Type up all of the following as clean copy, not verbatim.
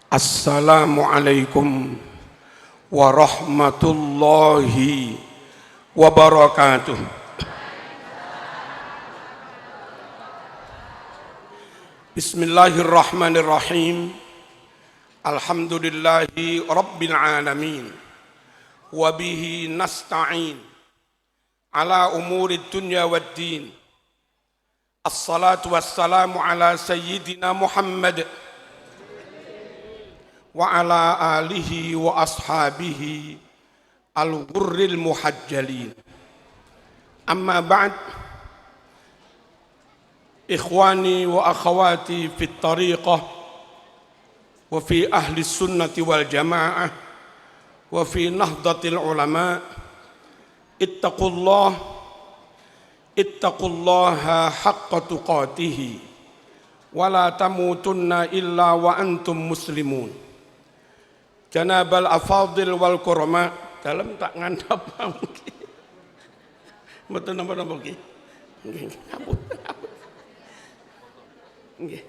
Assalamualaikum warahmatullahi wabarakatuh. Bismillahirrahmanirrahim. Alhamdulillahi rabbil alamin. Wabihi nasta'in ala umuri dunya waddin. Assalatu wassalamu ala sayyidina Muhammad wa ala alihi wa ashabihi al-ghurril muhajjalin. Amma ba'd, ikhwani wa akhawati fit tariqah wa fi ahli sunnati wal jamaah wa fi nahdatil ulama, ittaqullaha haqqa tuqatihi wa la tamutunna illa wa antum muslimun. Janabal afadil wal kurama, dalam tak ngandap mungkin. Betul napa-napa nggih. Nggih, ngapun. Nggih.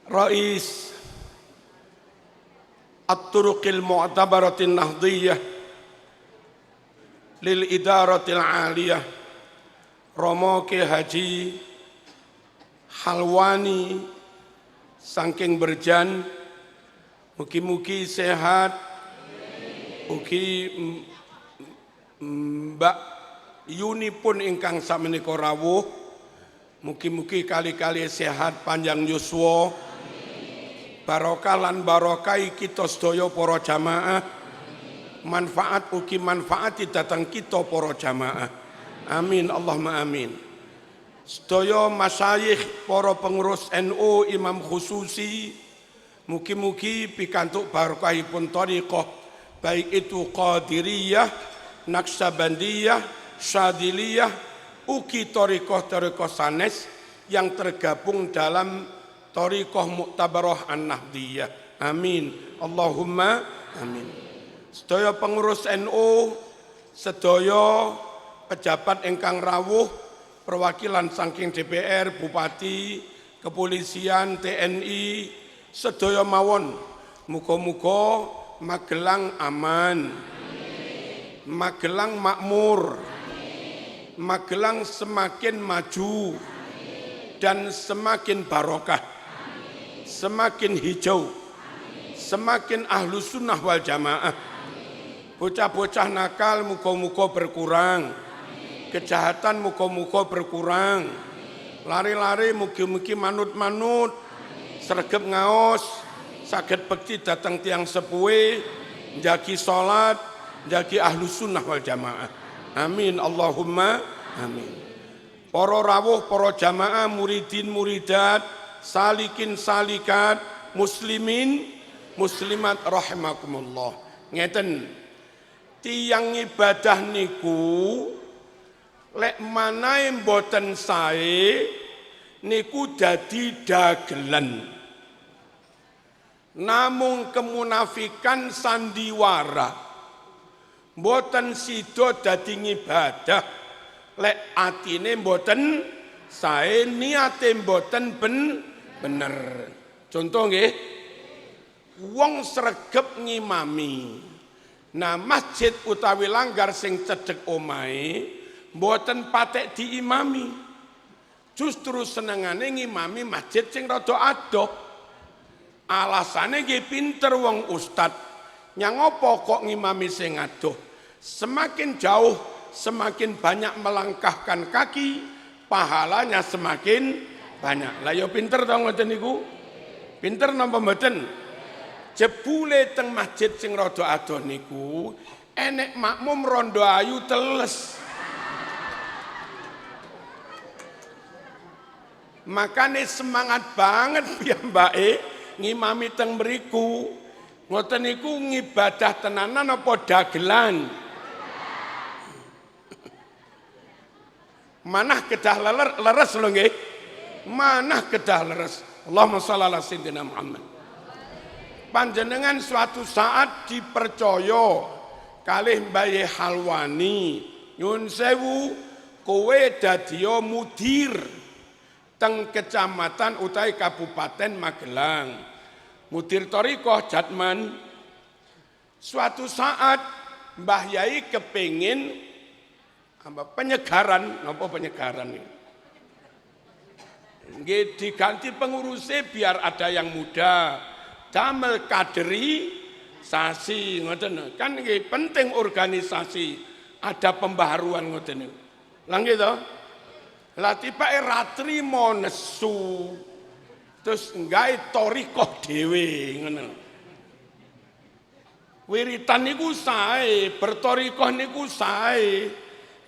Rais At-Turuqil Mu'tabaratin Nahdiyah lil Idaratil Aliyah Romo Ki Haji Halwani saking Berjan, mugi-mugi sehat, mugi Mbak Yuni pun ingkang sakmenika rawuh, mugi-mugi kali-kali sehat panjang yuswa, barokah lan barokai kita sedaya para jamaah, manfaat ugi manfaati datang kita para jamaah. Amin, Allahumma amin. Sedaya masyayikh, para pengurus NU, imam khususi, mugi-mugi pikantuk barokahipun thariqah, baik itu Qadiriyah, Naqsabandiyah, Syadiliyah, ugi thariqah sanes yang tergabung dalam thariqah Mu'tabarah An-Nahdiyah. Amin, Allahumma amin. Sedaya pengurus NU, sedaya pejabat ingkang rawuh, perwakilan saking DPR, Bupati, Kepolisian, TNI, sedaya mawon, muga-muga Magelang aman, Magelang makmur, Magelang semakin maju dan semakin barokah, semakin hijau, semakin ahlu sunnah wal jamaah. Bocah-bocah nakal muga-muga berkurang, kejahatan muga-muga berkurang, lari-lari mugi-mugi manut-manut, sregep ngaos, saged bekti datang tiang sepuhe, njagi salat, njagi ahlu sunnah wal jamaah. Amin, Allahumma amin. Para rawuh, para jamaah, muridin muridat, salikin salikat, muslimin muslimat rahimakumullah. Ngeten, tiyang ibadah niku lek manahe mboten sae niku dadi dagelan. Namung kemunafikan sandiwara, mboten sida dadi ngibadah lek atine mboten sae, niate mboten bener. Contoh nggih, wong sregep ngimami, nah masjid utawi langgar sing cedhek omahe mboten patek diimami, justru senengane ngimami masjid sing rada adoh. Alasane nggih pinter wong ustad, nyang apa kok ngimami sing adoh? Semakin jauh, semakin banyak melangkahkan kaki, pahalanya semakin banyak. Lah ya pinter to ngoten niku? Pinter napa mboten? Jebule teng masjid sing rada adoh niku enek makmum rondo ayu teles. Makane semangat banget piyambake ngimami teng mriku. Ngoten niku ngibadah tenanan apa dagelan? Manah kedah leres lho nggih. Manah kedah leres. Allahumma shalli ala sayyidina Muhammad. Panjenengan suatu saat dipercaya kalih Mbaye Halwani Nyun sewu kowe dadiya mudir teng kecamatan utai Kabupaten Magelang. Mudir thariqah Jatman. Suatu saat Mbah Yai kepingin penyegaran, napa penyegaran ini? Nggih diganti pengurusnya biar ada yang muda. Damel kaderisasi ngoten. Kan nggih penting organisasi, ada pembaharuan ngoten niku. Lah nggih to? Lah tibake ratri mo nesu. Terus nggae thariqah dhewe ngono. Wiritan niku sae, berthariqah niku sae.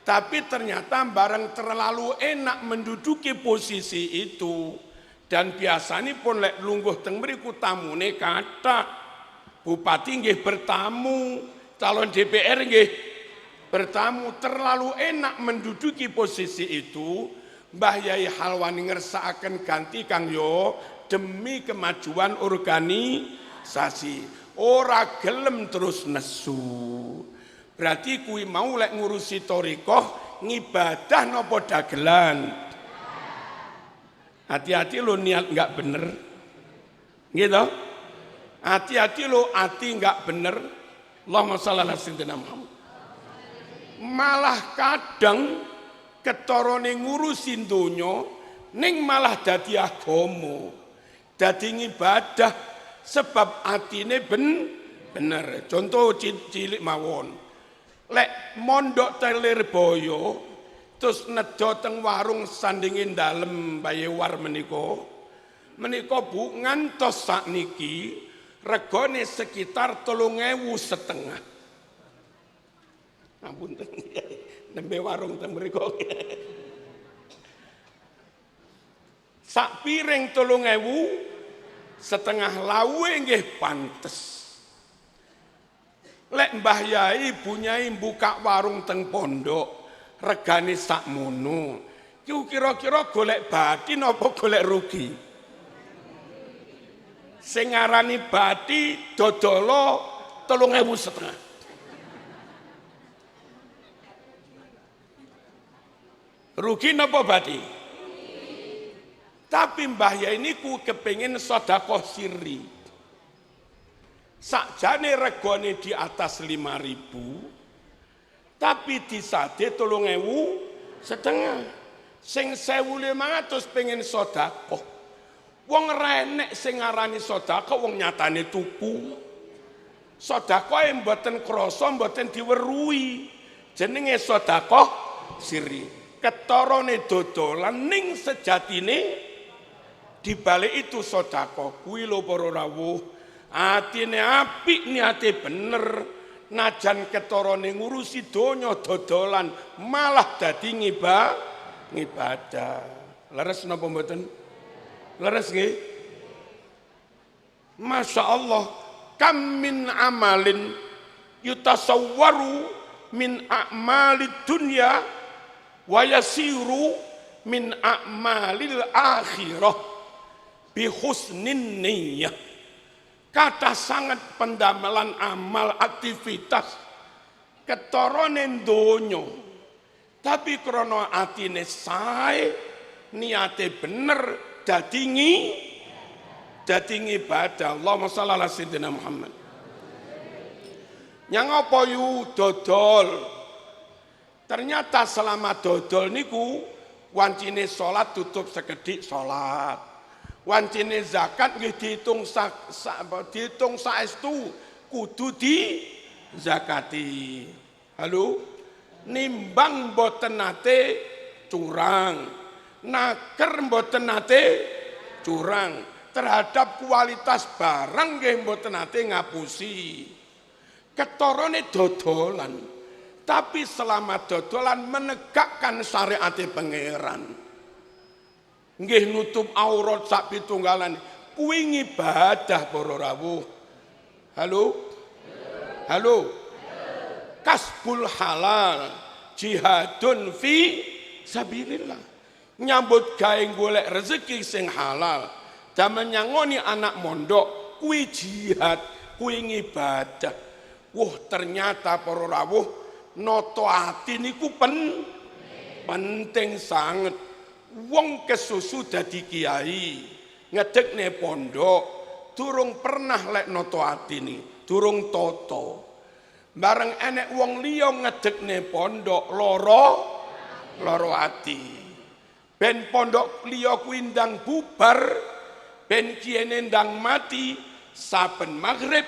Tapi ternyata barang terlalu enak menduduki posisi itu. Dan biasanya pun lek lungguh teng mriku tamune kathah. Bupati nggih bertamu, calon DPR nggih bertamu. Terlalu enak menduduki posisi itu. Mbah Yai Halwani ngersakaken ganti Kang Yo demi kemajuan organisasi. Ora gelem terus nesu. Berarti kui mau lek ngurusi thariqah ngibadah napa dagelan. Hati-hati lo niat enggak bener. Gitu. Hati-hati lo hati enggak bener. Allahumma shalli ala sayyidina Muhammad. Malah kadang ketorone ngurusin donya ning malah dadi agama. Dadi ibadah sebab atine bener. Contoh cilik mawon. Lek mondok Telirboyo terus nedo teng warung sandingin dalem Bayewar menika Bu ngantos sakniki regane sekitar 3.500. Ampun nembe warung teng mriku. Sak piring 3.500 lawe nggih pantes. Lek Mbah Yai bunyai buka warung teng pondok regane sakmono. Ki kira-kira golek bathi napa golek rugi? Sing ngarani bathi dodolo 3.500. Rugi napa bathi? Tapi Mbah Yai niku kepengin sedekah sirri. Sakjane regane di atas 5.000, tapi disade 3.500. Sing 1.500 pengen sedekah. Wong renek sing ngarani sedekah wong nyatane tuku. Sedekahe mboten krasa, mboten diweruhi. Jenenge sedekah sirri. Ketorone dodolan ning sejatine dibalik itu sedekah kuwi lho para rawuh. Atine apik niate bener, najan ketorone ngurusi donya dodolan malah dadi ngibadah. Leres napa mboten? Leres nggih? Masya Allah, kam min amalin yutasawwaru min a'malid dunya wa yasiru min a'malil akhirah bi husnin niyyah. Kata sangat pendamelan amal aktivitas ketorone donya tapi krana atine sae niate bener dadi ibadah. Allahumma shalli ala sayyidina Muhammad. Yang apa yu dodol? Ternyata selama dodol niku wancine salat tutup sekedhik salat. Wancine zakat nggih dihitung saestu kudu di zakati. Halo, nimbang mboten nate curang, naker mboten nate curang, terhadap kualitas barang nggih mboten nate ngapusi. Ketorone dodolan, tapi selama dodolan menegakkan syariat pangeran. Nggih nutup aurat sak pitunggalan kuwi ibadah para rawuh. Halo? Kasbul halal jihadun fi sabilillah. Nyambut gawe golek rezeki sing halal dan menyangoni anak mondok kuwi jihad, kuwi ibadah. Ternyata para rawuh noto ati niku penting sangat. Wong kesusu dadi kiai ngedekne pondok durung pernah lek noto ati ni, durung toto. Bareng enek wong liya ngedekne pondok loro ati. Ben pondok liya kuwi ndang bubar, ben kiyene ndang mati, saben maghrib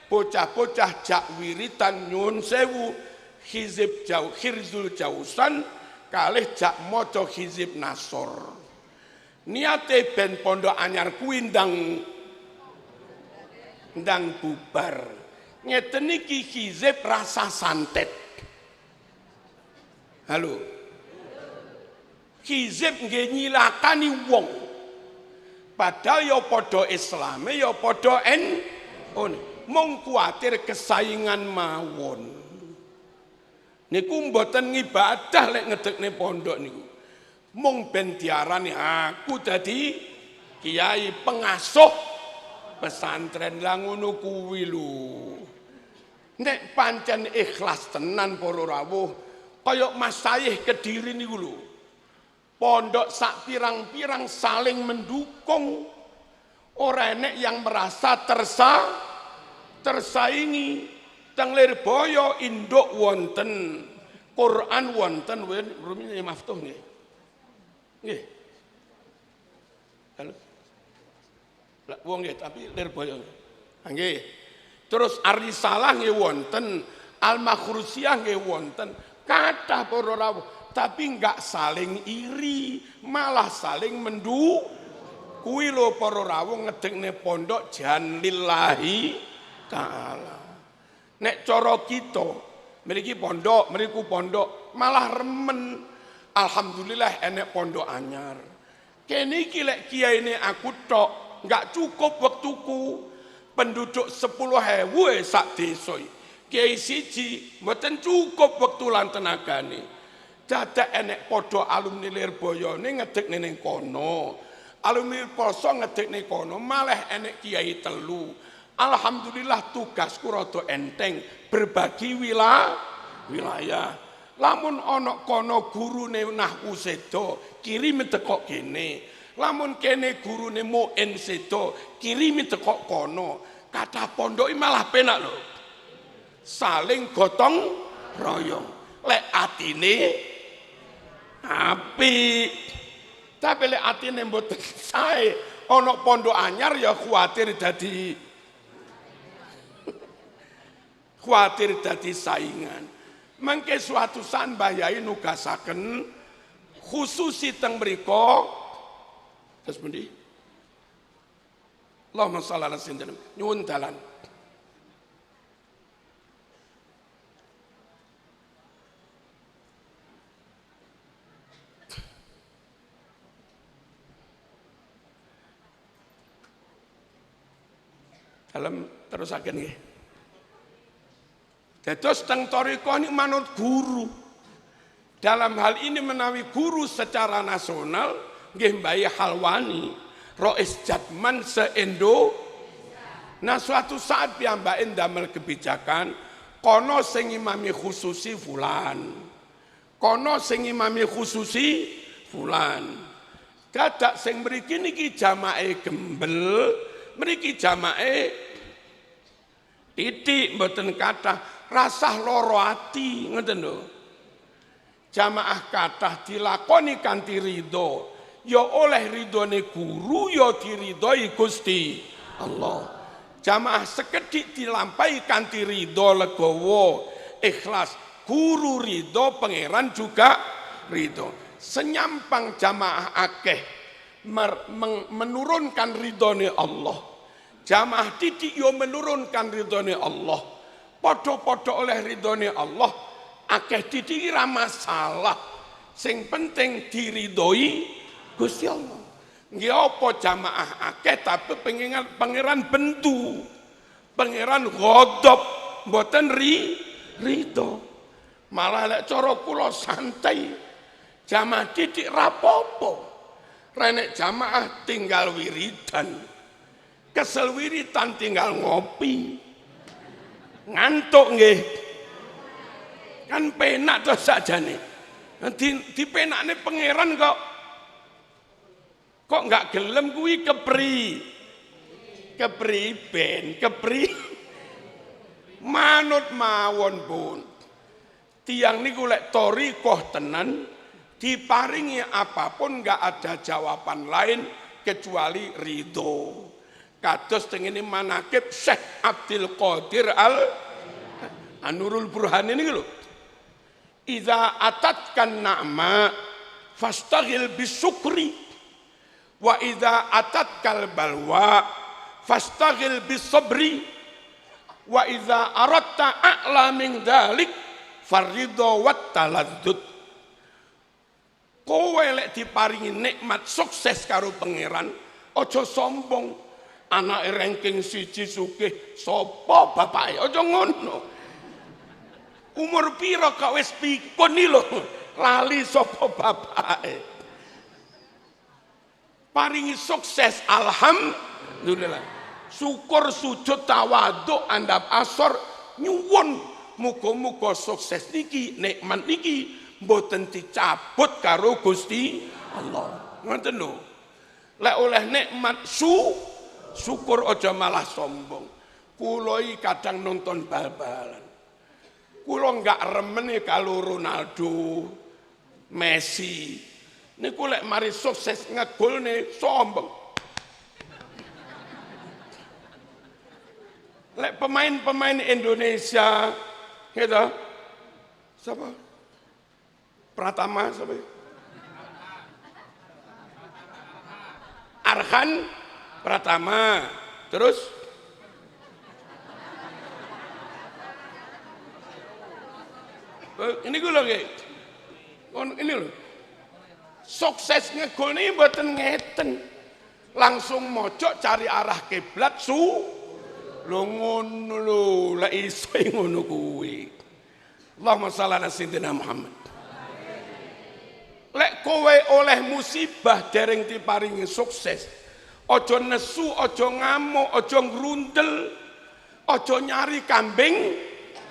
bocah-bocah jak wiritan nyun sewu hizib jauh khirzul jausan kalih jak maca hizib nasor. Niate ben pondok anyar kuwi ndang bubar. Ngeten iki hizib rasa santet. Halo. Hizib nggih nyilakani wong. Padahal ya padha Islame ya padha mung kuwatir kesaingan mawon. Niku mboten ngibadah lek ngedekne pondok niku. Mung ben diarani aku dadi kiai pengasuh pesantren lah ngono kuwi lho. Nek pancen ikhlas tenan para rawuh, kaya Masyayikh Kediri niku lho. Pondok sak pirang-pirang saling mendukung. Ora enek yang merasa tersaingi. Teng Lirboyo induk wonten, Quran wonten, rumine maftuh nggih. Nggih. Halo. Lah wong nggih tapi Lirboyo. Nggih. Terus Ar-Risalah nggih wonten, Al-Makhrusiyah nggih wonten. Kathah para rawuh, tapi enggak saling iri, malah saling kuwi lho para rawuh ngedekne pondok jan lillahi taala. Nek cara kita mriki pondok, mriku pondok malah remen. Alhamdulillah enek pondok anyar. Kene iki lek kiyaine aku tok, enggak cukup wektuku. Penduduk 10.000 sak desa. Kiai siji mboten cukup wektu lan tenagane. Dadak enek padha alumni Lirboyo ngedekne ning kono. Alumni Poso ngedekne kono, malah enek kiai telu. Alhamdulillah tugasku rada enteng, berbagi wilayah. Lamun ana kono gurune nahwu sedo, kirimi teko kene. Lamun kene gurune muin sedo, kirimi teko kono. Kathah pondok malah penak lho. Saling gotong royong. Lek atine apik. Tapi lek atine mboten sae, ana pondok anyar ya kuwatir dadi saingan. Mangke suatu saat Mbah Yai nugasaken khususi teng mriku terus pundi? Allahumma shalli ala sayyidina nyuwun dalan. Dalam terusaken nggih. Dados teng thariqah ini manut guru. Dalam hal ini menawi guru secara nasional nggih Mbah Halwani, Rois Jatman se-Indo. Nah suatu saat piyambake ndamel kebijakan kono sing imami khususi fulan. Kono sing imami khususi fulan. Dadak sing mriki niki jamae gembel, mriki jamae titik mboten kathah. Rasah loro ati ngoten lho. Jamaah kathah dilakoni kanthi ridho, ya oleh ridhone guru ya diridhoi Gusti Allah. Jamaah sekedhik dilampahi kanthi ridho legowo, ikhlas, guru ridho, pangeran juga ridho. Senyampang jamaah akeh menurunkan ridhone Allah. Jamaah titik yo menurunkan ridhone Allah. Podo-podo oleh ridhone Allah, akeh titik ra masalah. Sing penting diridhoi Gusti Allah. Nggih apa jamaah akeh tapi pangeran bentu. Pangeran ghadab mboten ridho. Malah lek cara kula santai. Jamaah titik ra apa-apa. Renek jamaah tinggal wiridan. Kesel wiridan tinggal ngopi. Ngantuk nggih. Kan penak to sajane. Di penakne pangeran kok nggak gelem kuwi kepriben manut mawon pun. Tiang niku lek thariqah tenan diparingi apapun nggak ada jawaban lain kecuali ridho. Kados tengene manakib Syekh Abdul Qadir Nurul Burhan ini lho. Idza atatkan na'ma fastaghil bisyukri wa idza atatkal balwa fastaghil bisabri wa idza aradta a'la min dzalik faridho wat taladdud. Kowe lek diparingi nikmat sukses karo pangeran aja sombong. Anake ranking 1 sugih sapa bapake aja ngono. Umur piro kok wis pikun iki lho, lali sapa bapake. Paringi sukses alhamdulillah. Syukur sujud tawadhu andap asor nyuwun muga-muga sukses niki nikmat niki mboten dicabut karo Gusti Allah. Ngoten lho. Lek oleh nikmat syukur aja malah sombong. Kula iki kadang nonton bal-balan. Kulo nggak remen kalau Ronaldo, Messi. Niku lek mari sukses ngegolne sombong. Lek pemain-pemain Indonesia, gitu. Siapa? Pratama, siapa? Arhan Pratama. Terus ini gue lagi, ini loh, suksesnya gol ini buatan ngeten, langsung mojok cari arah kiblat lo ngono lo, lah iso ngono kuwi. Allahumma shalli ala sayyidina Muhammad. Lek kowe oleh musibah dereng diparingi sukses, ojo nesu, ojo ngamuk, ojo ngrundel, ojo nyari kambing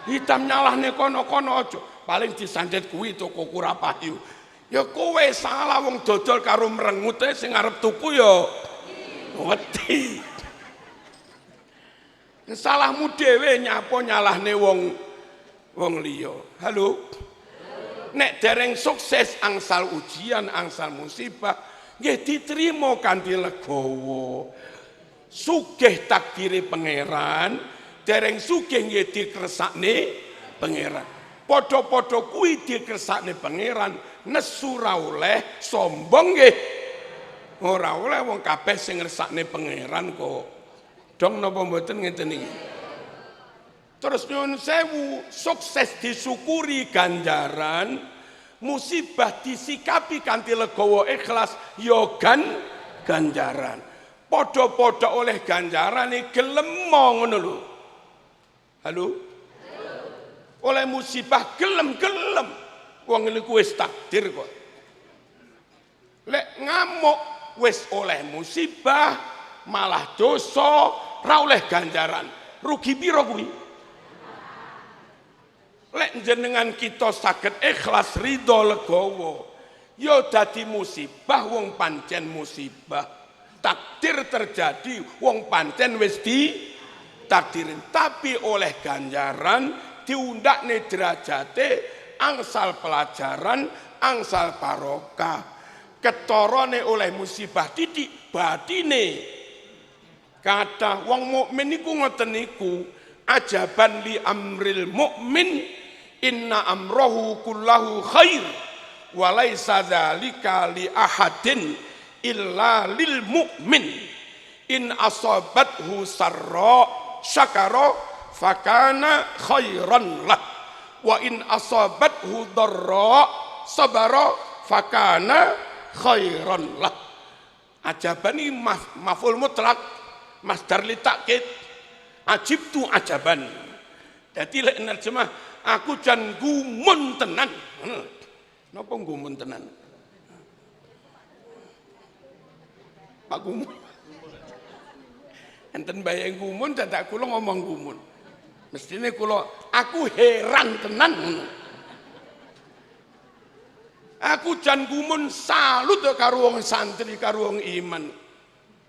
hitam nyalahne kono-kono ojo. Paling disandet kuwi toko Kurapahyu. Ya kowe salah wong dodol karo mrengute sing arep tuku ya wedi. Salahmu dhewe nyapo nyalahne wong liya. Halo. Nek dereng sukses angsal ujian, angsal musibah, nggih diterima kanthi legowo. Sugih takdire pangeran, dereng sugih nggih dikersakne pangeran. Podo-podo kuwi dikersakne pangeran, nesu ra oleh, sombong nggih. Ora oleh wong kabeh sing ngersakne pangeran kok. Dong napa mboten ngeten iki. Terus nyuwun sewu, sukses disyukuri ganjaran, musibah disikapi kanthi legowo ikhlas ya ganjaran. Podo-podo oleh ganjaran iki gelem ngono lho. Halo? Oleh musibah gelem wong niku wis takdir kok. Lek ngamuk wis oleh musibah malah dosa ra oleh ganjaran. Rugi piro kuwi? Lek jenengan kita saged ikhlas ridho legowo ya dadi musibah wong pancen musibah. Takdir terjadi wong pancen wis ditakdirin, tapi oleh ganjaran diundakne derajate angsal pelajaran, angsal barokah. Ketorone oleh musibah titik batine. Kata wong mukmin niku ngoten niku, ajaban li amril mukmin inna amrohu kullahu khair wa laisa dzalika li ahadin illa lil mukmin in asabathu sarra syakara fakana khairan lah wa in asabathu dharra sabara fakana khairan lah. Ajaban ini maf'ul mutlak, masdar li takkid. Ajibtu ajaban. Dadi lek nerjemah aku jan gumun tenan. Napa gumun tenan? Pak gumun. Enten bae gumun dadak kula ngomong gumun. Mestine kula aku heran tenan. Aku jan gumun salut karo wong santri karo wong iman.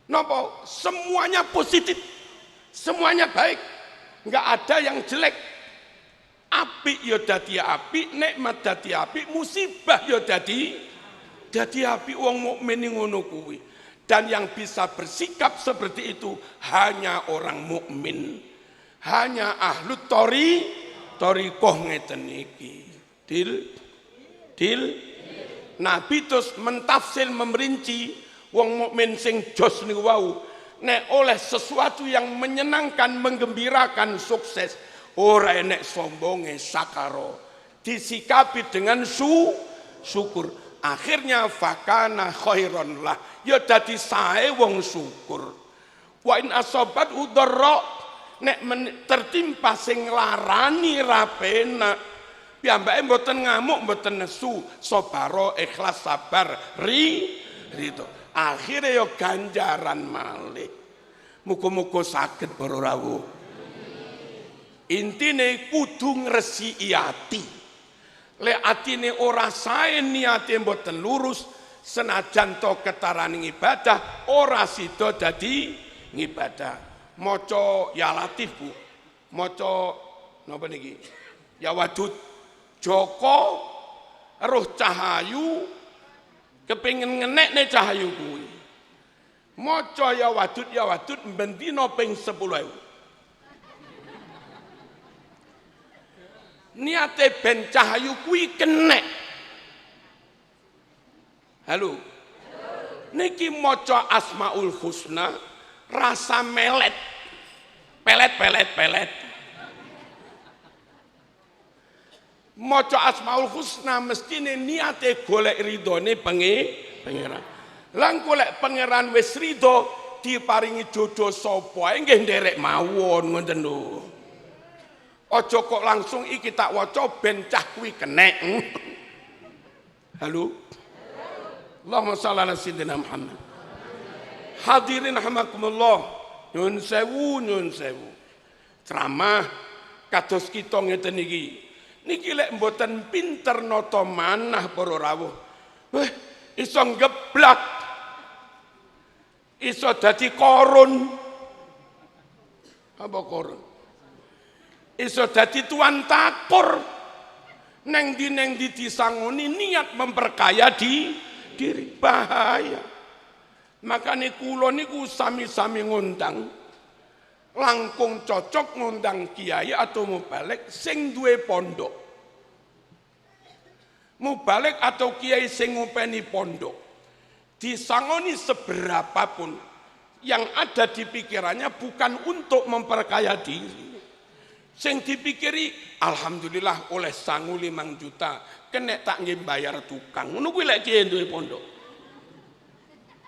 Napa? Semuanya positif. Semuanya baik. Enggak ada yang jelek. Apik ya dadi apik, nikmat dadi apik, musibah ya dadi apik. Wong mukmin ngono kuwi. Dan yang bisa bersikap seperti itu hanya orang mukmin. Hanya ahlu thariqah ngeten iki. Dil. Nabi terus mentafsir memerinci wong mukmin sing jos niku wau nek oleh sesuatu yang menyenangkan, menggembirakan, sukses, ora enek sombonge sakaro, disikapi dengan syukur. Akhirnya fakana khairon lah, ya dadi sae wong syukur. Wa in asobat udarra, nek tertimpa sing larani ra penak, piyambake mboten ngamuk, mboten nesu, sabaro ikhlas sabar ridho. Akhirnya ya ganjaran malih. Muga-muga saged para rawuh. Intine kudu ngresiki ati. Lek atine ora sae niate mboten lurus, senajan to ketaraning ibadah ora sida dadi ngibadah. Maca ya Latif, Bu. Maca napa niki? Ya Wadud. Joko roh cahayu kepingin ngenekne cahayu kuwi. Maca ya Wadud bendina ping 10.000. Niate ben cahayu kuwi kenek. Halo. Niki maca Asmaul Husna rasa melet. Pelet. Maca Asmaul Husna mestine niate golek ridhone pangeran. Lang golek pangeran wis ridho diparingi jodoh sapa nggih nderek mawon ngoten lho. Aja kok langsung iki tak waca ben cah kuwi kenek. Halo. Allahumma shalli ala sayyidina Muhammad. Hadirin rahimakumullah. Nyun sewu. Ceramah kados kita ngeten iki. Niki lek mboten pinter nata manah para rawuh. Iso ngeblak. Iso dadi korun. Apa korun? Iso dadi tuan takur. Neng di disangoni niat memperkaya diri. Bahaya. Makanya kula niku sami-sami ngundang. Langkung cocok ngundang kiai atau mubalik sing duwe pondok. Mubalik atau kiai sing ngupeni pondok. Disangoni seberapapun yang ada di pikirannya bukan untuk memperkaya diri. Sing dipikiri alhamdulillah oleh sangu 5 juta kena tak nggih bayar tukang. Ngono kuwi lek kiai duwe pondok.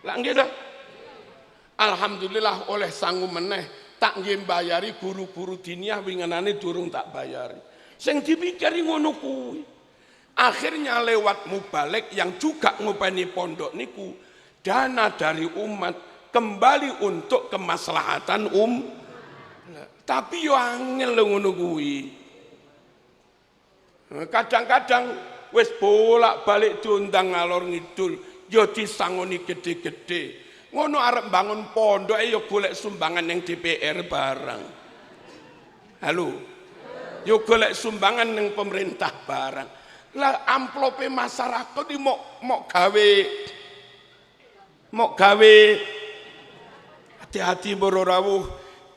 Lah nggih dah. Alhamdulillah oleh sangu meneh tak nggih bayari guru-guru diniyah wingenane durung tak bayari. Sing dipikiri ngono kuwi. Akhirnya lewat mubalik yang juga ngopeni pondok niku dana dari umat kembali untuk kemaslahatan tapi yo angel ngono kuwi. Kadang-kadang wis bolak-balik diundang ngalor ngidul yo disangoni gede-gede. Ngono arep bangun pondok ya golek sumbangan yang DPR barang. Halo. Yo golek sumbangan yang pemerintah barang. Lah amplope masyarakat iki mau gawe hati-hati para rawuh.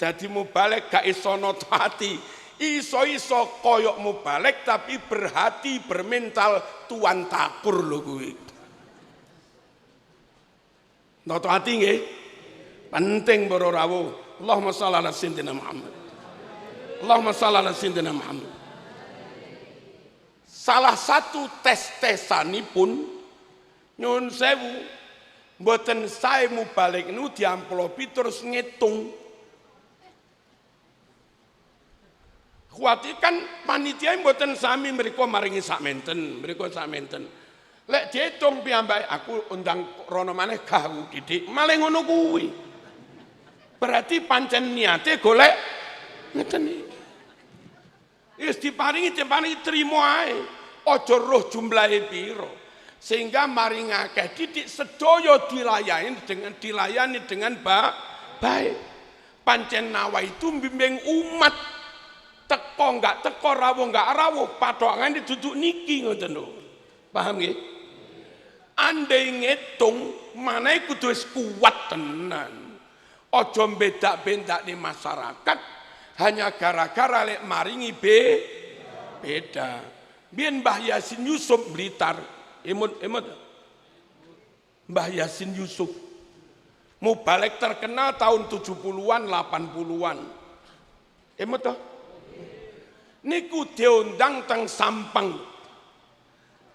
Dadi mubalik gak iso nata ati. Iso-iso koyok mubalik tapi berhati bermental tuan takur lho kuwi. Nata ati nggih. Penting para rawuh. Allahumma shalli ala sayyidina Muhammad. Allahumma shalli ala sayyidina Muhammad. Salah satu tes-tesanipun nyun sewu mboten sae mubalik nu diamplopi terus ngitung. Kuwati kan panitia mboten sami mriku maringi sakmenten, Lek diitung piyambake aku undang rono maneh gawe didik, malih ngono kuwi. Berarti pancen niate golek ngeten iki. Wis diparingi trimo ae. Aja roh jumlahe pira. Sehingga mari ngakeh didik sedaya dilayani dengan baik. Pancen nawa itu bimbing umat teko enggak teko rawuh enggak rawuh patokane duduk niki ngoten lho. Paham nggih? Andai ngitung mana kudu wis kuat tenan. Aja bedak-bendak di masyarakat hanya gara-gara lek maringi beda. Biyen Mbah Yasin Yusuf Blitar, emut Mbah Yasin Yusuf mubalek terkenal tahun 70-an 80-an. Emut toh? Niku diundang teng Sampang.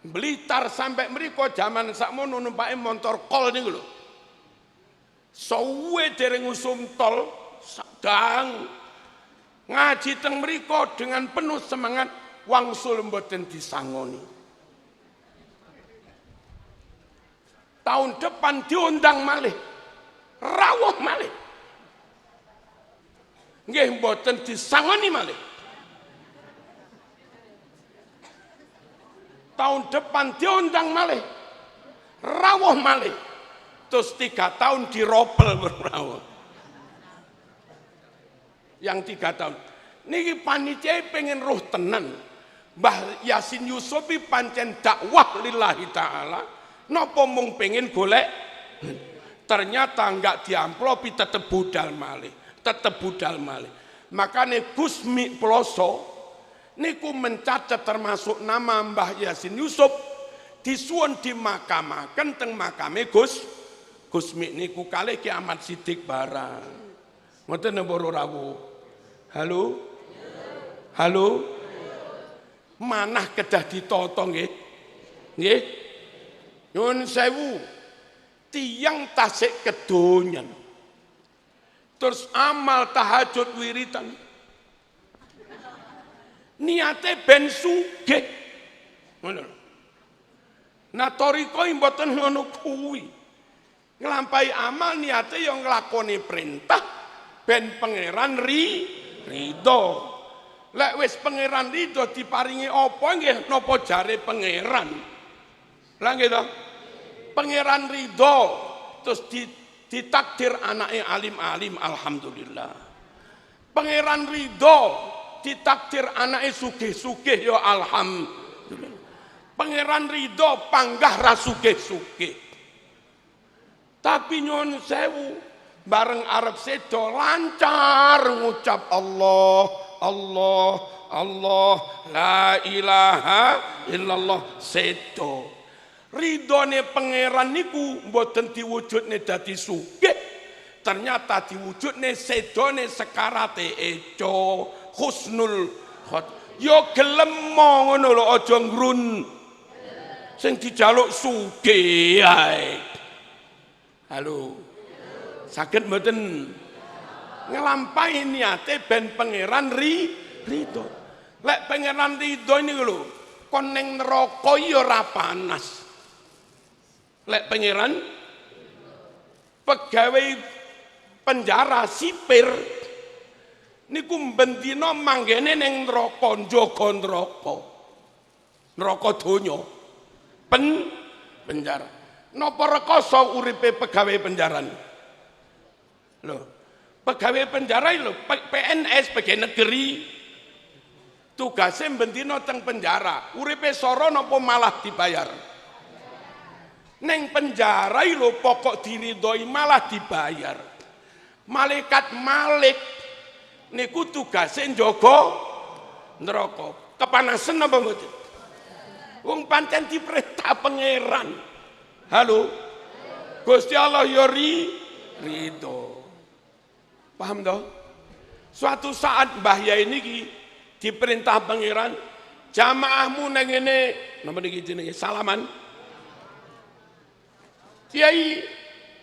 Blitar sampai mriko jaman sakmono numpake montor kol niku lho. Suwe dereng usum tol sedang ngaji teng mriko dengan penuh semangat wangsul mboten disangoni. Tahun depan diundang malih. Rawuh malih. Nggih mboten disangoni malih. Tahun depan diundang malih. Rawuh malih. Terus 3 tahun dirobel berawuh. Yang 3 tahun. Niki panitia pengen roh tenan. Mbah Yasin Yusufi pancen dakwah lillahi ta'ala. Napa mung pengen golek? Ternyata enggak diamplopi tetep budal malih. Makanya Gusmi Ploso niku mencatat termasuk nama Mbah Yasin Yusuf disuwun dimakamaken teng makame Gusmi niku kalih Ki Ahmad Siddiq barang. Ngoten napa rawuh? Halo? Manah kedah ditata nggih? Nggih? Nyuwun sewu. Tiyang tasik kedonyan. Terus amal tahajud wiritan. Niate ben sugih. Ngono. Nah toriko mboten ngono kuwi. Nglampahi amal niate yang nglakoni perintah ben pangeran ridho. Lek wis pangeran ridho diparingi apa nggih napa jare pangeran? Lah nggih to? Pangeran ridho terus ditakdir anake alim-alim alhamdulillah. Pangeran ridho ditakdir anake sugih-sugih ya alhamdulillah. Pangeran ridho panggah ra sugih-sugih. Tapi nyuwun sewu bareng arep sedo lancar ngucap Allah la ilaha illallah sedo. Ridhone pangeran niku mboten diwujudne dadi sugih. Ternyata diwujudne sedone sekarate eco husnul khot. Yo gelem ngono lho aja ngrun. Sing dijaluk sugih ae. Halo. Saged mboten nglampahi niate ben pangeran ridho. Lek pangeran ridho niku lho, kon ning neraka ya ora panas. Lek pangeran pegawai penjara sipir niku bendina manggene ning neraka njaga neraka. Neraka donya. Penjara. Napa rekoso uripe pegawai penjara? Loh, pegawai penjara lho, PNS pegawai negeri. Tugasnya bendina teng penjara. Uripe soro napa malah dibayar? Neng penjara lho pokok diridhoi malah dibayar. Malaikat Malik niku tugasnya njaga neraka. Kepanasan apa mboten? Wong pancen diperintah pangeran. Halo. Gusti Allah ya ridho. Paham toh? Suatu saat Mbah Yai niki diperintah pangeran, jamaahmu nang ngene napa niki jenenge salaman. Kiai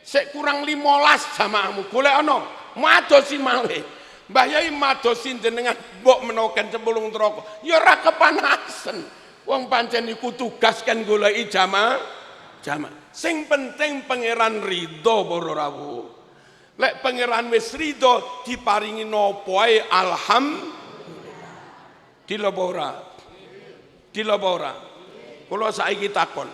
sik kurang 15 jamaahmu golek ana madosi malih. Mbah Yai madosi jenengan mbok menoken cemplung neraka. Ya ora kepanasan. Wong pancen iku tugas kan goleki jamaah. Sing penting pangeran ridho para rawuh. Lek pangeran wis ridho diparingi napa ae alhamdulillah. Dilebora. Kula saiki takon.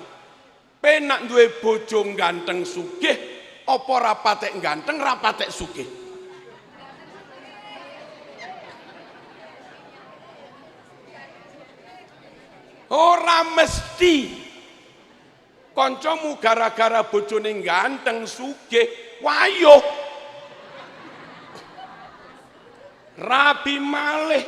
Penak duwe bojo ganteng sugih, apa ra patek ganteng ra patek sugih? Ora mesti. Kancamu gara-gara bojone ganteng sugih, wayuh. Rabi malih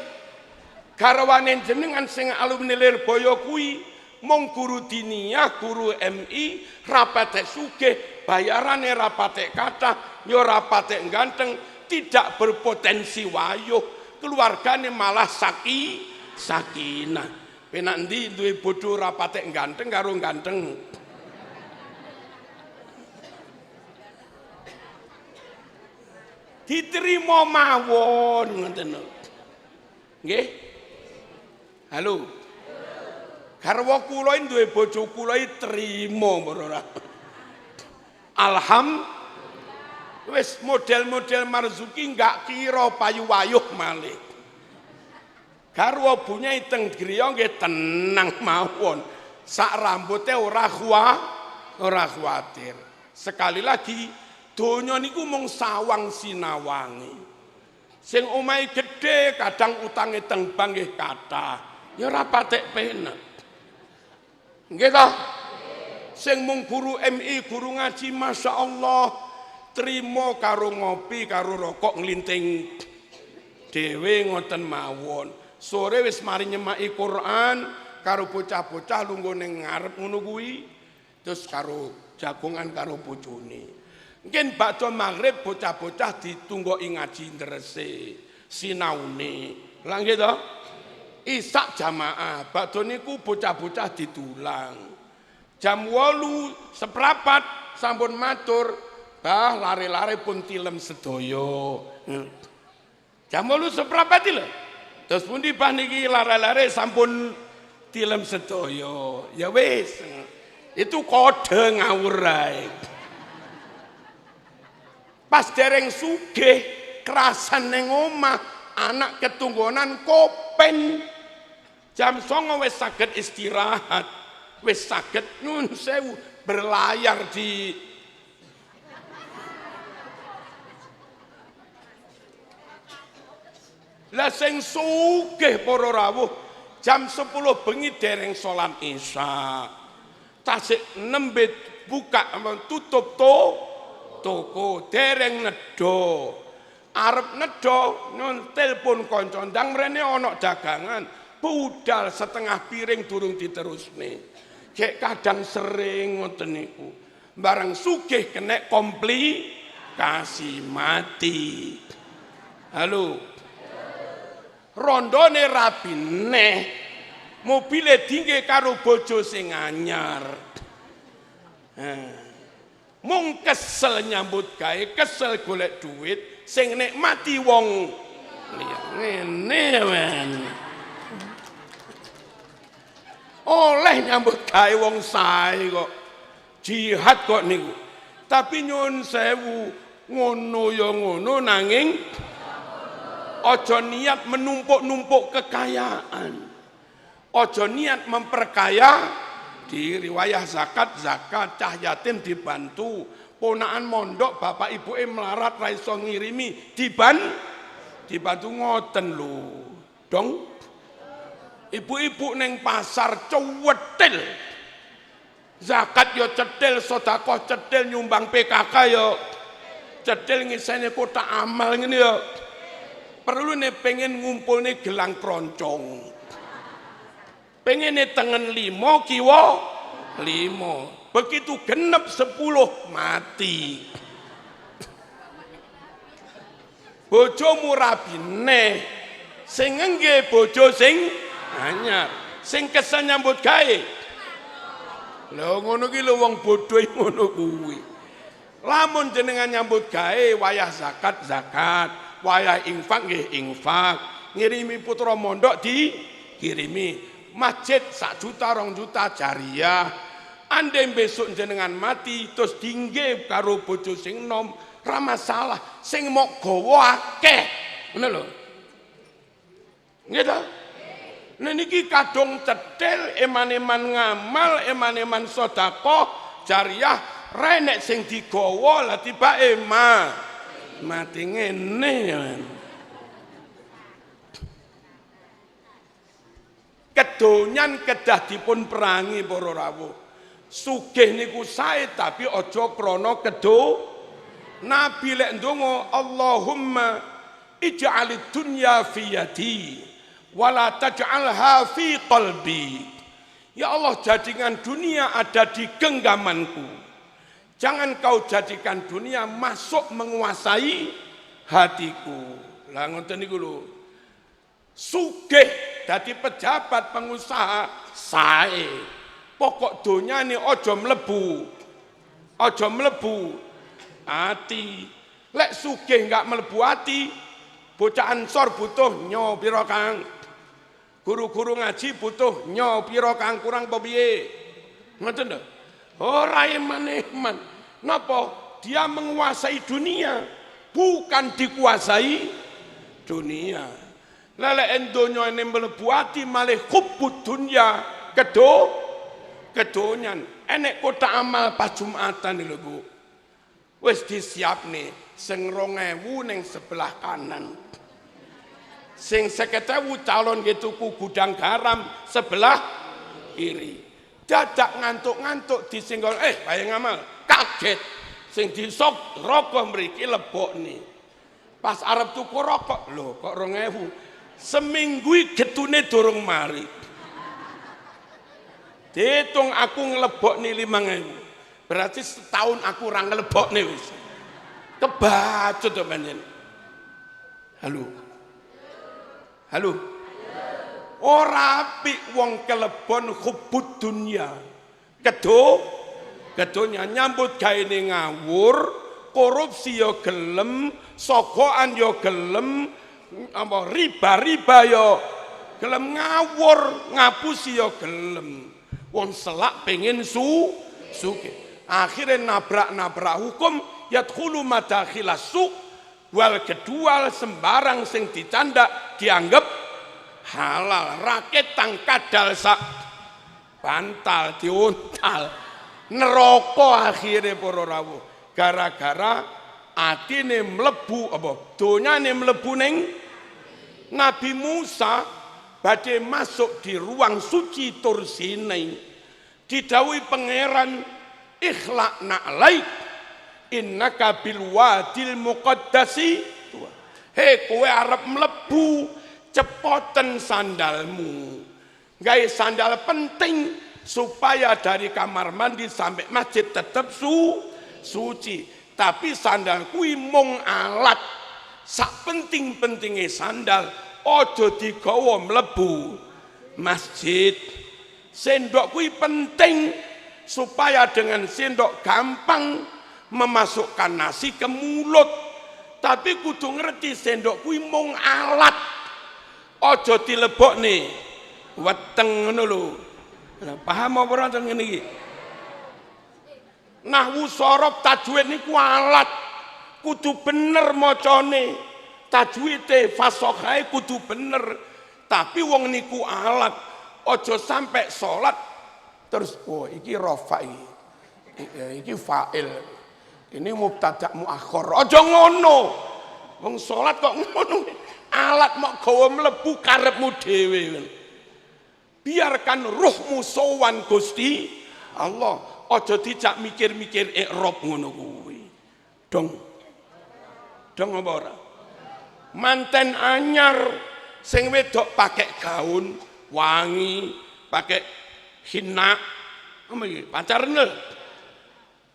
garwane jenengan sing alumni Lirboyo kuwi mung guru diniyah, guru MI, rapatek sugih, bayarane rapatek kathah, ya rapatek ganteng, tidak berpotensi wayuh, keluargane malah sakinah. Penak ndi duwe bojo rapatek ganteng karo ganteng. Diterima mawon ngoten lho. Nggih? Halo. Garwa kula duwe bojo kula trima ora. Wis model-model Marzuki enggak kira payu-wayuh malih. Garwa bunyai teng griya nggih tenang mawon. Sak rambuté ora kuwatir. Sekali lagi donya niku mung sawang sinawangi. Sing omahe gedhe kadang utange teng bank nggih kathah. Ya ora patek penak. Nggih ta? Sing mung guru MI, guru ngaji Masya Allah trimo karo ngopi karo rokok nglinting dhewe ngoten mawon. Sore wis mari nyemaki Quran karo bocah-bocah lungguh ning ngarep ngono kuwi. Terus karo jagongan karo bojone. Mungkin bakda maghrib bocah-bocah ditunggoki ngaji ndrese, sinaune. Lah nggih to? Isak jamaah, bakda niku bocah-bocah ditulang. Jam 8 seprapat sampun matur, bah lare-lare pun tilem sedaya. Jam 8 seprapat lho. Terus pundi bah niki lare-lare sampun tilem sedaya. Ya wis. Itu kode ngawur ae. Pas dereng sugih kerasan ning omah, anak ketunggonan kopen. Jam 09.00 wis saged istirahat, wis saged nyun sewu berlayar di lah sing sugih para rawuh jam 10 bengi dereng salat Isya. Tasik nembe buka tutup toko dereng nedo. Arep nedo nyun telepon kanca ndang mrene ana dagangan budal setengah piring durung diterusne. Kek kadang sering ngoten niku. Bareng sugih kena komplikasi mati. Halo. Rondone rabi neh. Mobile dingge karo bojo sing anyar. Mung kesel nyambut gawe, kesel golek duit, sing nikmati wong ngene men. Oleh nyambut gawe wong sae kok. Jihad kok niku. Tapi nyun sewu, ngono ya ngono nanging aja niat menumpuk-numpuk kekayaan. Ojo niat memperkaya diri. Wayah zakat cah yatim dibantu, ponakan mondok bapak ibu melarat ra iso ngirimi dibantu ngoten lho dong. Ibu-ibu neng pasar cuwetil, zakat yo cetil, sedekah cetil, nyumbang PKK yo cetil, ngisene kotak amal ngene yo. Perlu nih pengen ngumpul nih gelang keroncong. Pengen tengen 5 kiwa 5, begitu genep 10 mati. Bojomu rabine sing ngengge bojo sing anyar, sing kesel nyambut gawe. Lho ngono ki lho wong bodho ngono kuwi. Lamun jenengan nyambut gawe wayah zakat, wayah infak nggih infak, ngirimi putra mondok dikirimi. Masjid 1 juta 2 juta jariah. Andai besok jenengan mati terus dingge karo bojo sing nom ra masalah, sing mok gawa akeh ngono lho. Nggih ta? Nah niki kadung cetil eman-eman ngamal, eman-eman sedekah jariah renek sing digawa lah tibake mati ngene. Kedonyan kedah dipun perangi para rawuh. Sugih niku sae tapi aja krana kedo. Nabi lek ndonga Allahumma ij'alid dunya fi yadi wala taj'alha fi qalbi. Ya Allah, jadikan dunia ada di genggamanku. Jangan kau jadikan dunia masuk menguasai hatiku. Lah ngoten niku lho. Sugih dadi pejabat pengusaha sae. Pokok donyane aja mlebu. Aja mlebu ati. Lek sugih enggak mlebu ati, bocah Ansor butuh nyo pira Kang? Guru-guru ngaji butuh nyo pira Kang, kurang apa piye? Ngoten lho. Ora eman-eman. Napa? Dia menguasai dunia, bukan dikuasai dunia. Lelek donya ini mlebu ati malih hubbud dunya kedonyan. Enek kota amal pas Jumatan lho Bu. Wis disiapne sing 2000 ning sebelah kanan. Sing 50.000 calon tuku gudang garam sebelah kiri. Dadak ngantuk-ngantuk disenggol, bae ngamal. Kaget. Sing disok rokok mriki lebokne. Pas arep tuku rokok, lho kok 2000. Seminggu getune durung mari. Dihitung aku ngelebokne 5.000. Berarti setahun aku ora ngelebokne wis. Kebacut to pancen. Halo. Halo. Ora apik wong kelebon hubbud dunya. Kedonya nyambut gaene ngawur, korupsi ya gelem, sogokan ya gelem, apa riba ya gelem, ngawur ngapusi ya gelem. Wong selak pengen sugih. Akhirnya nabrak hukum, yadkhulu madakhilas suq wal kedua sembarang sing dicandak dianggap halal. Raket tangkadal sak bantal diuntal neraka akhirnya para rawuh gara-gara atine mlebu apa donyane mlebu ning Nabi Musa badhe masuk di ruang suci Tur Sinai. Didhawuhi pangeran ikhlaqna alaik innaka bil wadil muqaddasi. Hei kowe arep mlebu cepoten sandalmu. Gawe sandal penting supaya dari kamar mandi sampai masjid tetap suci. Tapi sandal kuwi mung alat. Sak penting-pentinge sandal ojo digawa mlebu masjid. Sendok kuwi penting supaya dengan sendok gampang memasukkan nasi ke mulut. Tapi kudu ngerti sendok kuwi mung alat. Aja dilebokne weteng ngono lho. Paham apa ora ngene iki? Nahwu sorof tajwid niku alat. Kudu bener macane. Tajwide fasokhae kudu bener. Tapi wong niku alat. Aja sampai salat terus iki rafa iki fa'il, ini mubtada muakhir. Aja ngono. Wong salat kok ngono. Alat mok gawa mlebu karepmu dhewe. Biarkan ruhmu sowan Gusti Allah. Aja dijak mikir-mikir i'rab ngono kuwi. Dong apa ora? Manten anyar sing wedok pakai gaun wangi, pakai hina, pacaran lho.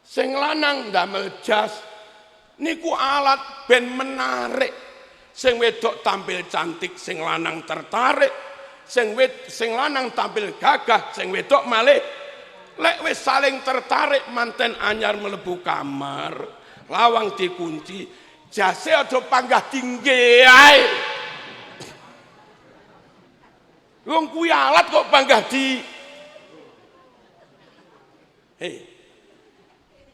Sing lanang ndamel jas niku alat ben menarik. Sing wedok tampil cantik, sing lanang tertarik. Sing lanang tampil gagah, sing wedok malih lek wis saling tertarik manten anyar mlebu kamar, lawang dikunci, jase aja panggah tinggi ae. Wong kuwi alat kok panggah di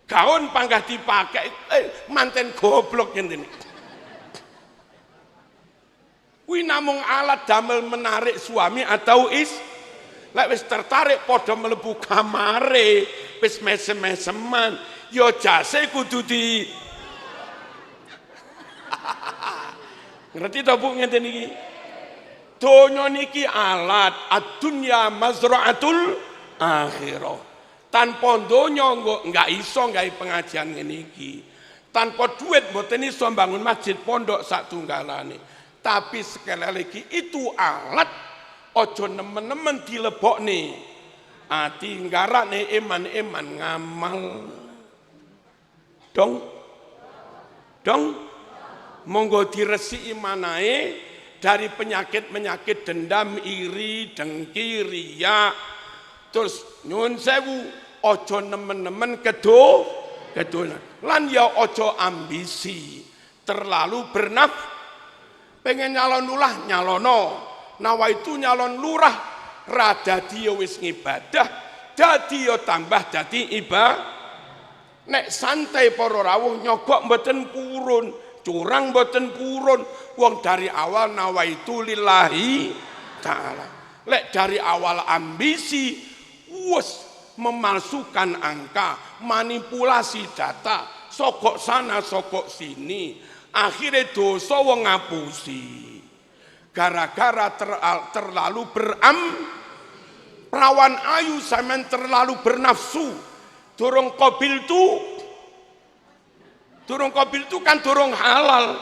gaun panggah dipakai, manten goblok ngene. Kuwi namung alat damel menarik suami atau Lek wis tertarik padha mlebu kamare, wis mesem-meseman, ya jase kudu di ngerti ta Bu ngeten iki? Donya niki alat, ad-dunya mazra'atul akhirah. Tanpa donya enggak iso gawe pengajian ngene iki. Tanpa duit mboten iso bangun masjid pondok sak tunggalane. Tapi sekali lagi itu alat, ojo nemen-nemen dilebokne. Ati nggarane iman-iman ngamal. Dong. Monggo diresiki manae dari penyakit-penyakit dendam, iri, dengki, riya. Terus nyuwun sewu, ojo nemen-nemen kedolan. Lan ya ojo ambisi, terlalu pengen nyalon lurah nyalono, nawaitu nyalon lurah rada dia wis ngibadah, dadi yo tambah dadi nek santai para rawuh nyogok mboten purun, curang mboten purun, wong dari awal nawaitu lillahi taala. Lek dari awal ambisi wis memalsukan angka, manipulasi data, sokok sana sokok sini, akhirnya dosa wong ngapusi gara-gara terlalu perawan ayu sampean terlalu bernafsu. Durung qabil tu kan durung halal,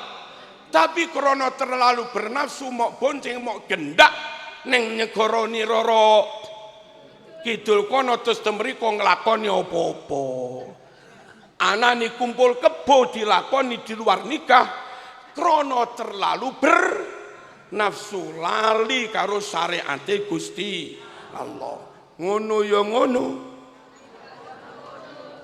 tapi krana terlalu bernafsu mok bonceng mok gendak neng negara nirara kidul kono terus temriko nglakoni apa-apa. Anane kumpul kebo dilakoni di luar nikah krana terlalu bernafsu, lali karo syariate Gusti Allah. Ngono ya ngono.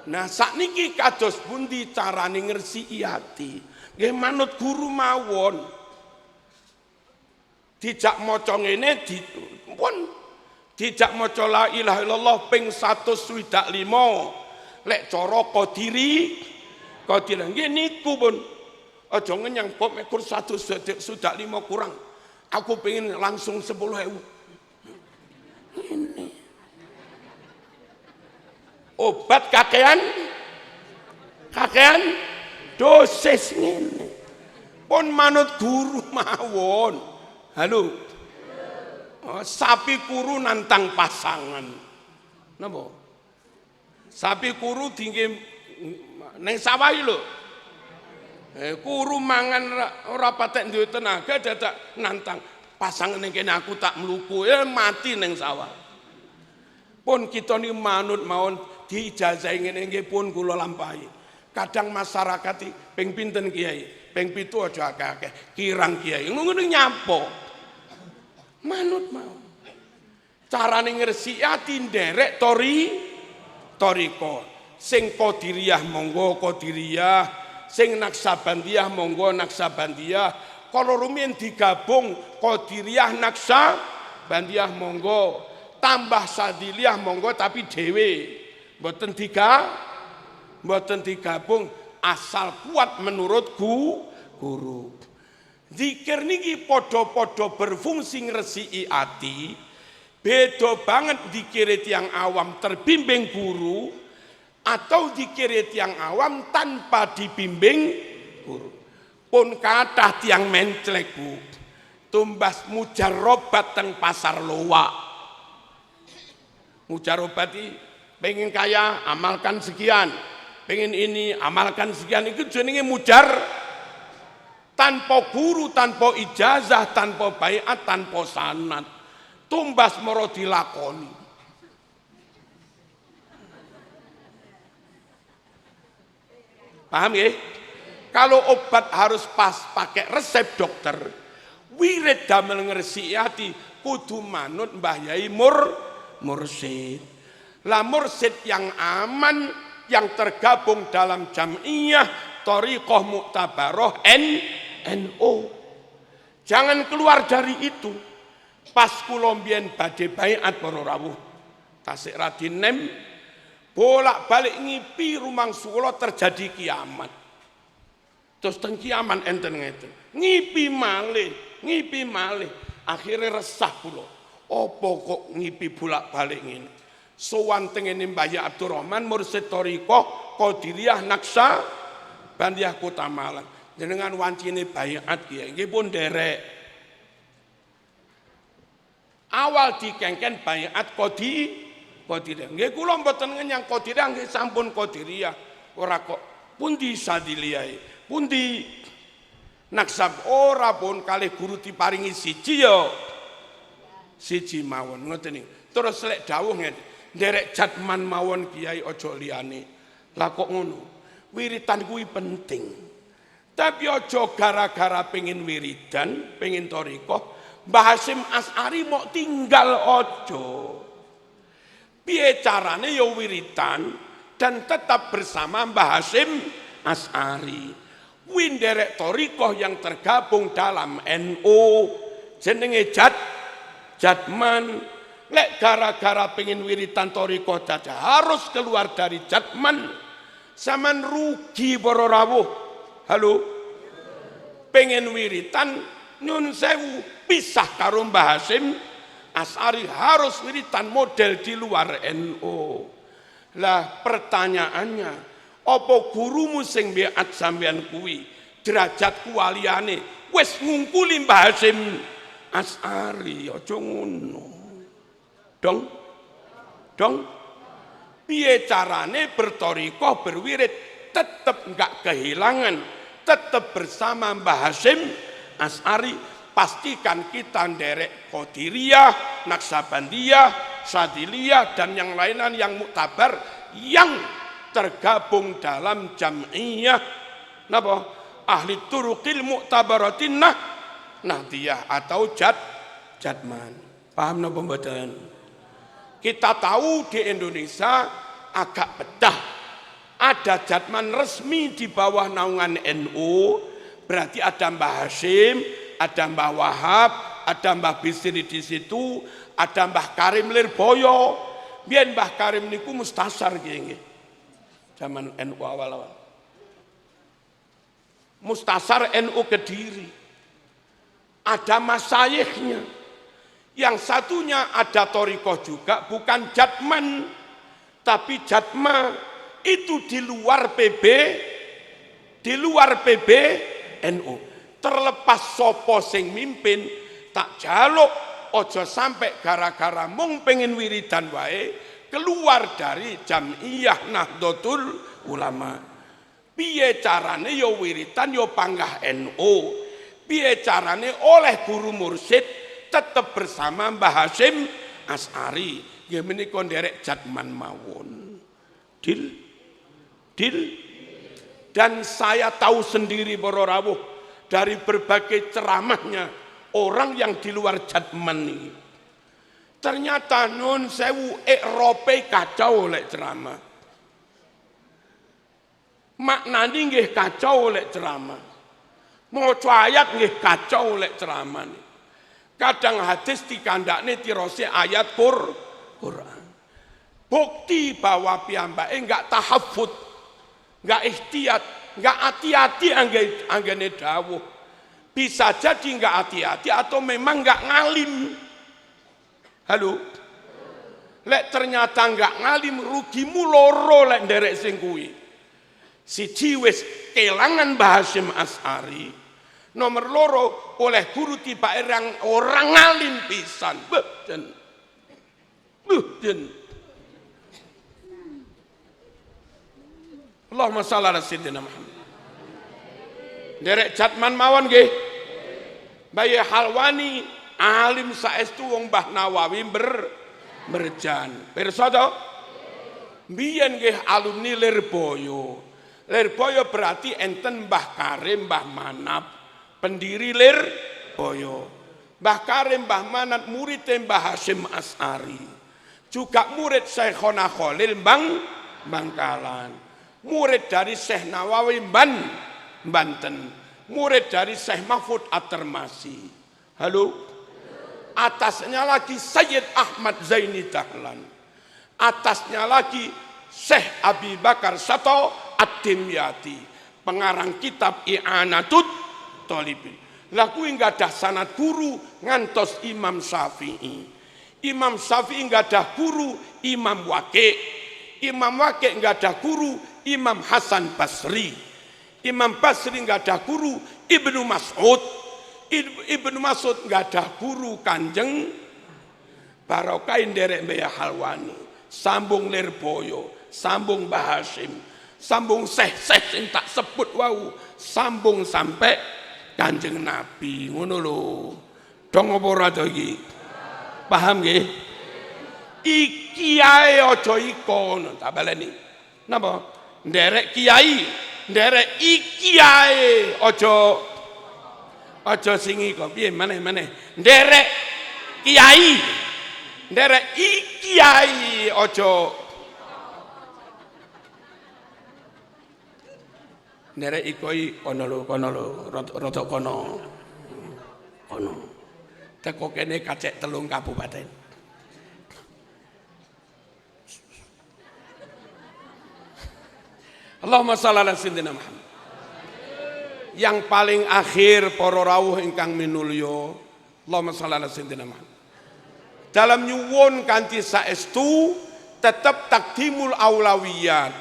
Nah sakniki kados pundi carane ngresiki ati? Nggih manut guru mawon. Dijak maca ngene dipun dijak maca la ilaha illallah ping 125. Lek cara Qadiri nggih niku pun aja ngenyang pop ekor 125 kurang. Aku pengen langsung 10.000. Ini obat kakean dosis ngene. Pun manut guru mawon. Halo. Sapi kuru nantang pasangan. Napa? Sapi kuru tinggi neng sawah lho. Kuru mangan ora patek duwe tenaga dadak nantang pasangan ning kene aku tak mluku mati neng sawah. Pun kita ni manut mawon diijazahi ngene nggih pun kula lampahi. Kadang masyarakat ping pinten kiai, ping 7 aja akeh-akeh, kirang kiai. Ngono nyapa. Manut mawon. Carane ngresiki ati nderek toriko. Sing Qadiriyah monggo Qadiriyah, sing Naksabandiyah monggo Naksabandiyah. Kalau rumiyin digabung Qadiriyah Naksabandiyah monggo, tambah Sadiliyah monggo tapi dhewe. Mboten digabung asal kuat menurut guru. Zikir niki podo-podo berfungsi ngresiki ati. Beda banget dikire tiyang awam terbimbing guru atau dikire tiyang awam tanpa dibimbing guru. Pun kathah tiyang menclek Bu. Tumbas mujarobat teng pasar loak. Mujarobat iki pengen kaya amalkan sekian, pengen ini amalkan sekian, itu jenenge mujar. Tanpa guru, tanpa ijazah, tanpa baiat, tanpa sanad, tumbas moro dilakoni. Paham ya? Kalau obat harus pas pakai resep dokter, wirid damel ngresiki ati kudu manut Mbah Yai mursyid. Lah mursyid yang aman, yang tergabung dalam jam'iyah Thariqah Mu'tabaroh NU. Jangan keluar dari itu. Pas kula mbiyen badhe baiat para rawuh tasik radinem bolak-balik ngipi rumangsa kula terjadi kiamat. Terus teng kiamat enten ngeten. Ngipi malih. Akhirnya resah kula. Apa kok ngipi bolak-balik ngene? Sowan tengene Mbah Abdurrahman mursid thariqah Qadiriyah Naksa Bandiyah Kota Malang. Jenengan wancine bayat kiye nggih pun derek. Awal dikengken bayat Qadiriyah. Nggih kula mboten ngenyang Qadiriyah nggih sampun Qadiriyah. Ora kok pundi Sadiliyah, pundi Naksab ora pun kalih guru diparingi siji ya. Siji mawon ngoten niku. Terus lek dawuh ngene, nderek jatman mawon Kiai aja liyane. Lah kok ngono? Wiritan kuwi penting. Tapi aja gara-gara pengen wiridan, pengen thariqah, Mbah Hasyim Asy'ari mok tinggal aja. Piye carane ya wiritan dan tetap bersama Mbah Hasyim Asy'ari. Kuwi nderek thariqah yang tergabung dalam NU jenenge Jatman. Lek gara-gara pengen wiritan thariqah dadah harus keluar dari Jatman, sampean rugi para rawuh. Halo, pengen wiritan nyun sewu pisah karo Mbah Hasyim Asy'ari, harus wiritan model di luar NU. Lah pertanyaannya, apa gurumu sing biat sampean kuwi derajat kualiane wis ngungkuli Mbah Hasyim Asy'ari? Aja ngono dong. Piye carane berthariqah berwirid tetap enggak kehilangan, tetap bersama Mbah Hasyim Asy'ari. Pastikan kita nderek Qadiriyah, Naksabandiyah, Sadiliyah dan yang lainan yang muktabar yang tergabung dalam jam'iyah napa ahli turuqil mu'tabaratin nahdiyah atau Jatman. Paham napa mboten? Kita tahu di Indonesia agak pecah. Ada Jatman resmi di bawah naungan NU, berarti ada Mbah Hasyim, ada Mbah Wahab, ada Mbah Bisri di situ, ada Mbah Karim Lirboyo. Biyen Mbah Karim niku mustasar nggih. Zaman NU awal-awal. Mustasar NU Kediri. Ada masayikhnya. Yang satunya ada thariqah juga, bukan Jatman, tapi Jatma. Itu di luar NU. Terlepas sopo sing mimpin, tak jaluk ojo sampai gara-gara mung pengen wiridan wae keluar dari Jam'iyah Nahdlatul Ulama. Piye carane yo wiritan yo panggah NU. Piye carane oleh guru mursyid tetap bersama Mbah Hasyim Asy'ari. Ya menika nderek Jatman mawon. Dil. Dan saya tahu sendiri para rawuh dari berbagai ceramahnya orang yang di luar Jatman ini. Ternyata nun sewu Erope kacau oleh ceramah. Maknani nggih kacau oleh ceramah. Maca ayat nggih kacau oleh ceramah. Kadang hadis dikandakne tirose ayat Quran. Bukti bahwa piyambake enggak tahafud, enggak ihtiyat, enggak hati-hati anggene dawuh. Bisa jadi enggak hati-hati atau memang enggak ngalim. Halo. Lek ternyata enggak ngalim, rugimu loro lek nderek sing kuwi. Siji wis kelangan Mbah Hasyim Asy'ari. Nomor loro oleh guru tiba orang ngalim pisan. Buh Allahumma shalli ala sayyidina Muhammad. Derek Jatman mawon nggih. Bayi Halwani alim saestu wong Mbah Nawawi berjan. Pirsa to? Biyen nggih alumni Lirboyo. Lirboyo berarti enten Mbah Karim, Mbah Manap, pendiri Lirboyo. Mbah Karim, Mbah Manap murid Mbah Hasyim Asy'ari. Juga murid Syekhona Khalil Bangkalan. Murid dari Syekh Nawawi Banten, murid dari Syekh Mahfud At-Termasi. Halo? Atasnya lagi Sayyid Ahmad Zaini Dahlan. Atasnya lagi Syekh Abi Bakar Sato Ad-Dimyati, pengarang kitab I'anatut Thalibin. Lah kuwi enggak ada sanad guru ngantos Imam Syafi'i. Imam Syafi'i nggak ada guru, Imam Waqi'. Imam Waqi' nggak ada guru, Imam Hasan Basri. Imam Basri nggak ada guru, Ibnu Mas'ud. Ibnu Mas'ud nggak ada guru, Kanjeng Barokain derek Mbah Halwani. Sambung Lirboyo, sambung Mbah Hasyim, sambung Syekh sing tak sebut wau, sambung sampai Kanjeng Nabi. Ngono lho. Dong apa ora to iki? Paham nggih? Iki ae aja ikon, tak baleni. Napa? Nderek kiai, nderek iki ae aja sing iko. Piye maneh? Nderek kiai, nderek iki ae aja nderek ikoi kono lho, rada kono. Teko kene kacek 3 kabupaten. Allahumma shalli ala sayyidina Muhammad. Yang paling akhir para rawuh ingkang minulya, Allahumma shalli ala sayyidina Muhammad. Dalam nyuwun kanthi saestu tetep takdimul aulawiyat.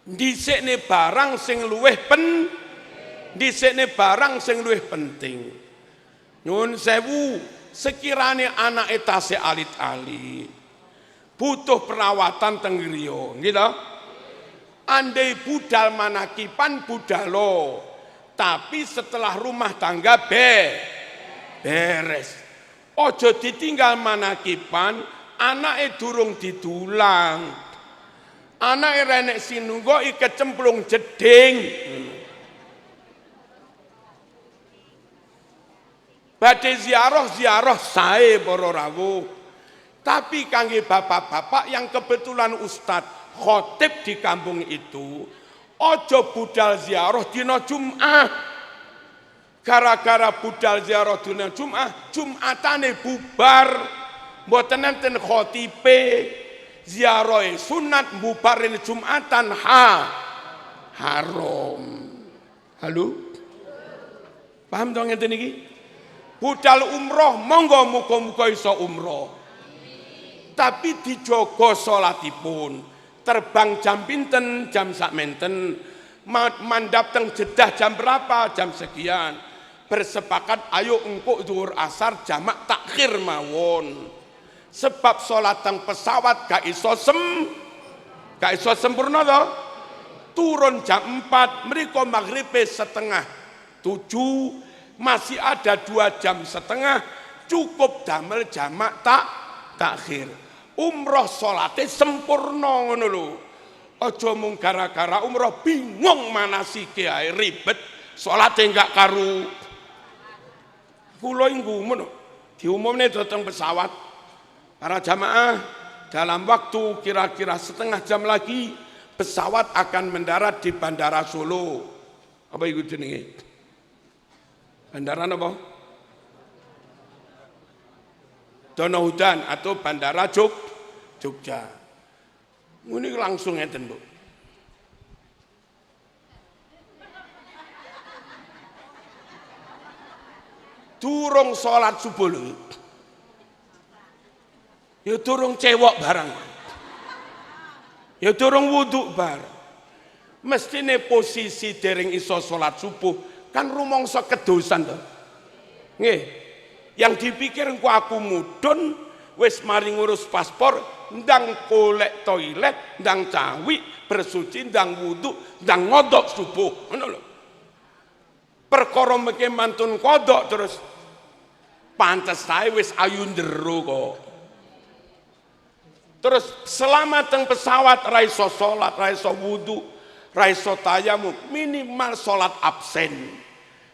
Dhisikne barang sing luweh penting. Nyuwun sewu, sekiranya anak tasih alit-alit butuh perawatan teng griya, gitu. Andai budal manakipan budalo, tapi setelah rumah tangga beres. Ojo ditinggal manakipan, anake durung didulang. Anake renek sinunggo kecemplung jeding. Badhe ziarah sae para rawuh. Tapi kangge bapak-bapak yang kebetulan ustadz khotib di kampung itu, ojo budal ziarah dina Jumat. Gara-gara budal ziarah dina Jumat, Jumatane bubar. Mboten enten khotibe. Ziarah sunat bubarin Jumatan haram. Halo? Paham dong ngeten iki? Budal umroh monggo muga-muga iso umroh. Tapi dijogo salatipun. Terbang jam pinten, jam sakmenten. Mandap teng Jeddah jam berapa? Jam sekian. Bersepakat ayo engko zuhur asar jamak takhir mawon. Sebab salat teng pesawat gak iso sempurna to. Turun jam 4, mriko maghribe 6:30. Masih ada 2,5 jam, cukup damel jamak takhir. Umroh salate sempurna ngono lho. Aja mung gara-gara umroh bingung manasike ae ribet, salate enggak karu. Kula inggumun diumumne dateng pesawat. Para jamaah, dalam waktu kira-kira 1/2 jam lagi pesawat akan mendarat di Bandara Solo. Apa iku jenenge? Bandara apa? Donohudan atau Bandara Jogja. Ini langsung ngeten, Bu. Durung salat subuh lho. Ya durung cewek barang. Ya durung wudhu barang. Mestine posisi dereng iso salat subuh kan rumangsa kedosan to. Nggih. Yang dipikir engko aku mudhun wis mari ngurus paspor, ndang golek toilet, ndang cawi, bersuci, ndang wudu, ndang ngodok subuh. Ngono lho. Perkara mengke mantun kodok terus pantes sae wis ayu ndero kok. Terus selamat teng pesawat ra iso salat, ra iso wudu, ra iso tayamum, minimal salat absen.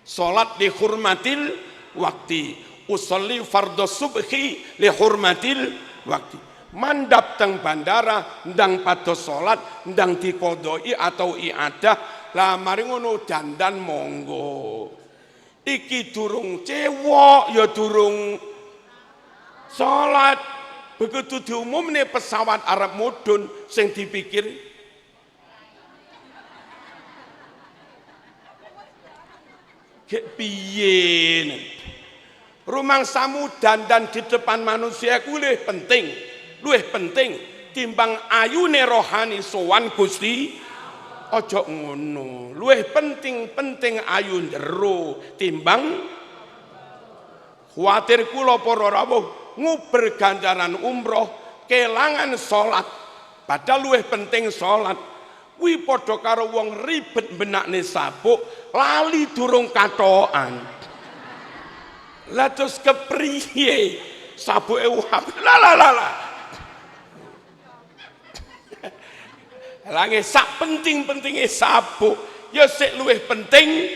Salat dihormatil waktu, usolli fardhu subhi lihormatil waktu. Mandap teng bandara ndang pados salat, ndang dikodoi atau iadah, lah mari ngono dandan monggo. Iki durung cewek ya durung salat. Begitu diumumne pesawat Arab mudhun sing dipikir piye. Rumangsamu dandan di depan manusia ku luwih penting timbang ayune rohani sowan Gusti. Ojo ngono, luwih penting ayu jero timbang khawatir kula para rawuh nguber ganjaran umroh kelangan salat. Padahal luwih penting salat. Kuwi padha karo wong ribet benakne sabuk lali durung katokan. Lah terus kepriye sabuke wah la lange sak penting-pentinge sabuk ya sik luwih penting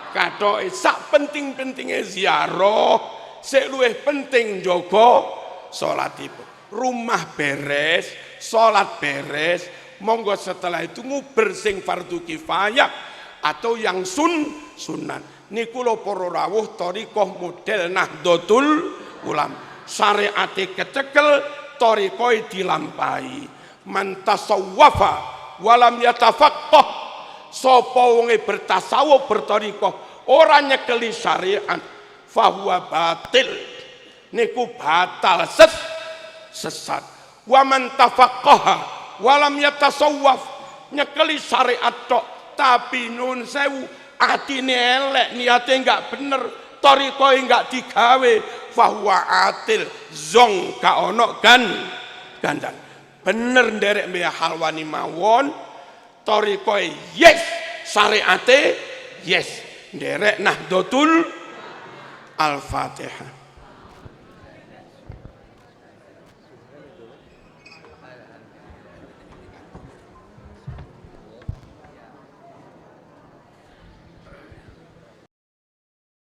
katoke, sak penting-pentinge ziarah sik luwih penting njaga salatipun. Rumah beres, salat beres, monggo setelah itu nguber sing fardu kifayah atau yang sunat. Niku lho para rawuh thariqah model Nahdlatul Ulama. Syariate kecekel, thariqahe dilampahi. Man tasawwafa walam yatafaqqah, sapa wonge bertasawuf berthariqah ora nyekeli syariat fahuwa batil, niku batal sesat. Wa man tafaqqaha walam yatasawwaf, nyekeli syariat tok tapi nun sewu atine elek, niate enggak bener, thariqahe enggak digawe, fahuwa atil, zong ka ono gandan. Bener nderek mbek halwani mawon, thariqahe yes, syariate yes, nderek Nahdlatul Al-Fatihah.